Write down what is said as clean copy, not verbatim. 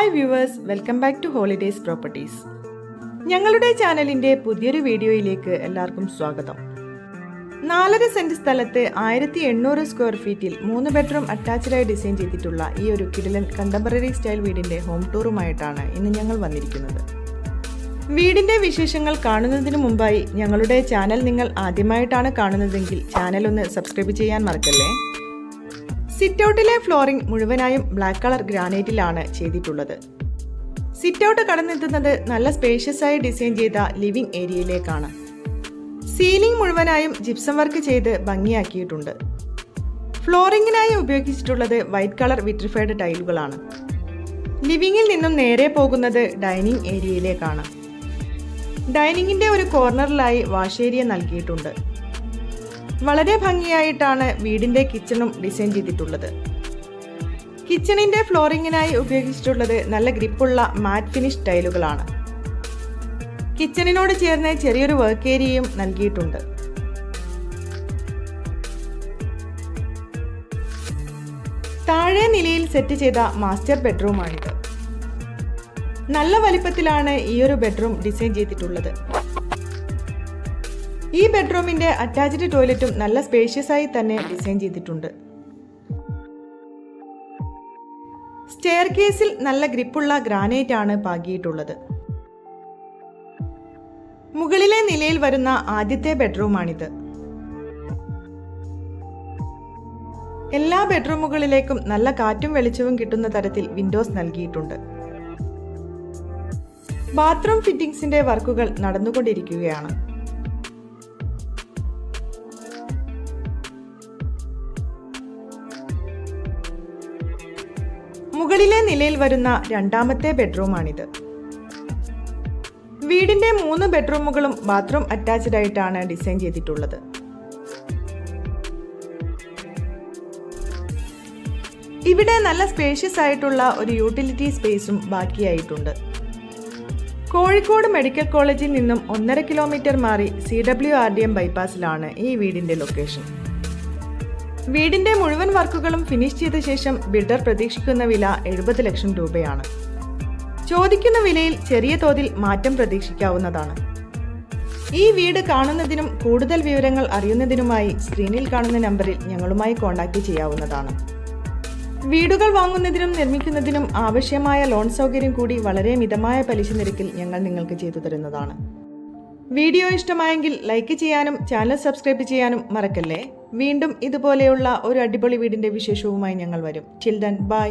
Hi viewers, welcome back to holidays properties. ഞങ്ങളുടെ ചാനലിൻ്റെ പുതിയൊരു വീഡിയോയിലേക്ക് എല്ലാവർക്കും സ്വാഗതം. 4.5 സെന്റ് സ്ഥലത്ത് 1800 സ്ക്വയർ ഫീറ്റിൽ 3 ബെഡ്റൂം അറ്റാച്ച്ഡായി ഡിസൈൻ ചെയ്തിട്ടുള്ള ഈ ഒരു കിടിലൻ കണ്ടംപററി സ്റ്റൈൽ വീടിൻ്റെ ഹോം ടൂറുമായിട്ടാണ് ഇന്ന് ഞങ്ങൾ വന്നിരിക്കുന്നത്. വീടിൻ്റെ വിശേഷങ്ങൾ കാണുന്നതിന് മുമ്പായി ഞങ്ങളുടെ ചാനൽ നിങ്ങൾ ആദ്യമായിട്ടാണ് കാണുന്നതെങ്കിൽ ചാനൽ ഒന്ന് സബ്സ്ക്രൈബ് ചെയ്യാൻ മറക്കല്ലേ. സിറ്റൗട്ടിലെ ഫ്ലോറിംഗ് മുഴുവനായും ബ്ലാക്ക് കളർ ഗ്രാനൈറ്റിലാണ് ചെയ്തിട്ടുള്ളത്. സിറ്റൗട്ട് കടന്നെത്തുന്നത് നല്ല സ്പേഷ്യസ് ആയി ഡിസൈൻ ചെയ്ത ലിവിംഗ് ഏരിയയിലേക്കാണ്. സീലിംഗ് മുഴുവനായും ജിപ്സം വർക്ക് ചെയ്ത് ഭംഗിയാക്കിയിട്ടുണ്ട്. ഫ്ലോറിംഗിനായി ഉപയോഗിച്ചിട്ടുള്ളത് വൈറ്റ് കളർ വിട്രിഫൈഡ് ടൈലുകളാണ്. ലിവിംഗിൽ നിന്നും നേരെ പോകുന്നത് ഡൈനിങ് ഏരിയയിലേക്കാണ്. ഡൈനിങ്ങിന്റെ ഒരു കോർണറിലായി വാഷ് ഏരിയ നൽകിയിട്ടുണ്ട്. വളരെ ഭംഗിയായിട്ടാണ് വീടിന്റെ കിച്ചണും ഡിസൈൻ ചെയ്തിട്ടുള്ളത്. കിച്ചണിന്റെ ഫ്ലോറിംഗിനായി ഉപയോഗിച്ചിട്ടുള്ളത് നല്ല ഗ്രിപ്പുള്ള മാറ്റ് ഫിനിഷ് ടൈലുകളാണ്. കിച്ചണിനോട് ചേർന്ന് ചെറിയൊരു വർക്ക് ഏരിയയും നൽകിയിട്ടുണ്ട്. താഴെ നിലയിൽ സെറ്റ് ചെയ്ത മാസ്റ്റർ ബെഡ്റൂമാണിത്. നല്ല വലിപ്പത്തിലാണ് ഈ ഒരു ബെഡ്റൂം ഡിസൈൻ ചെയ്തിട്ടുള്ളത്. ഈ ബെഡ്റൂമിന്റെ അറ്റാച്ച്ഡ് ടോയ്ലറ്റും നല്ല സ്പേഷ്യസ് ആയി തന്നെ ഡിസൈൻ ചെയ്തിട്ടുണ്ട്. സ്റ്റെയർ കേസിൽ നല്ല ഗ്രിപ്പുള്ള ഗ്രാനൈറ്റ് ആണ് പാകിയിട്ടുള്ളത്. മുകളിലെ നിലയിൽ വരുന്ന ആദ്യത്തെ ബെഡ്റൂമാണിത്. എല്ലാ ബെഡ്റൂമുകളിലേക്കും നല്ല കാറ്റും വെളിച്ചവും കിട്ടുന്ന തരത്തിൽ വിൻഡോസ് നൽകിയിട്ടുണ്ട്. ബാത്റൂം ഫിറ്റിംഗ്സിന്റെ വർക്കുകൾ നടന്നുകൊണ്ടിരിക്കുകയാണ്. മുകളിലെ നിലയിൽ വരുന്ന രണ്ടാമത്തെ ബെഡ്റൂമാണിത്. വീടിന്റെ 3 ബെഡ്റൂമുകളും ബാത്റൂം അറ്റാച്ച്ഡ് ആയിട്ടാണ് ഡിസൈൻ ചെയ്തിട്ടുള്ളത്. ഇവിടെ നല്ല സ്പേഷ്യസ് ആയിട്ടുള്ള ഒരു യൂട്ടിലിറ്റി സ്പേസും ബാക്കിയായിട്ടുണ്ട്. കോഴിക്കോട് മെഡിക്കൽ കോളേജിൽ നിന്നും 1.5 കിലോമീറ്റർ മാറി CWRDM ബൈപ്പാസിലാണ് ഈ വീടിന്റെ ലൊക്കേഷൻ. വീടിന്റെ മുഴുവൻ വർക്കുകളും ഫിനിഷ് ചെയ്ത ശേഷം ബിൽഡർ പ്രതീക്ഷിക്കുന്ന വില 70 ലക്ഷം രൂപയാണ്. ചോദിക്കുന്ന വിലയിൽ ചെറിയ തോതിൽ മാറ്റം പ്രതീക്ഷിക്കാവുന്നതാണ്. ഈ വീട് കാണുന്നതിനും കൂടുതൽ വിവരങ്ങൾ അറിയുന്നതിനുമായി സ്ക്രീനിൽ കാണുന്ന നമ്പറിൽ ഞങ്ങളുമായി കോൺടാക്ട് ചെയ്യാവുന്നതാണ്. വീടുകൾ വാങ്ങുന്നതിനും നിർമ്മിക്കുന്നതിനും ആവശ്യമായ ലോൺ സൗകര്യം കൂടി വളരെ മിതമായ പലിശ നിരക്കിൽ ഞങ്ങൾ നിങ്ങൾക്ക് ചെയ്തു തരുന്നതാണ്. വീഡിയോ ഇഷ്ടമായെങ്കിൽ ലൈക്ക് ചെയ്യാനും ചാനൽ സബ്സ്ക്രൈബ് ചെയ്യാനും മറക്കല്ലേ. വീണ്ടും ഇതുപോലെയുള്ള ഒരു അടിപൊളി വീടിന്റെ വിശേഷവുമായി ഞങ്ങൾ വരും. Till then bye.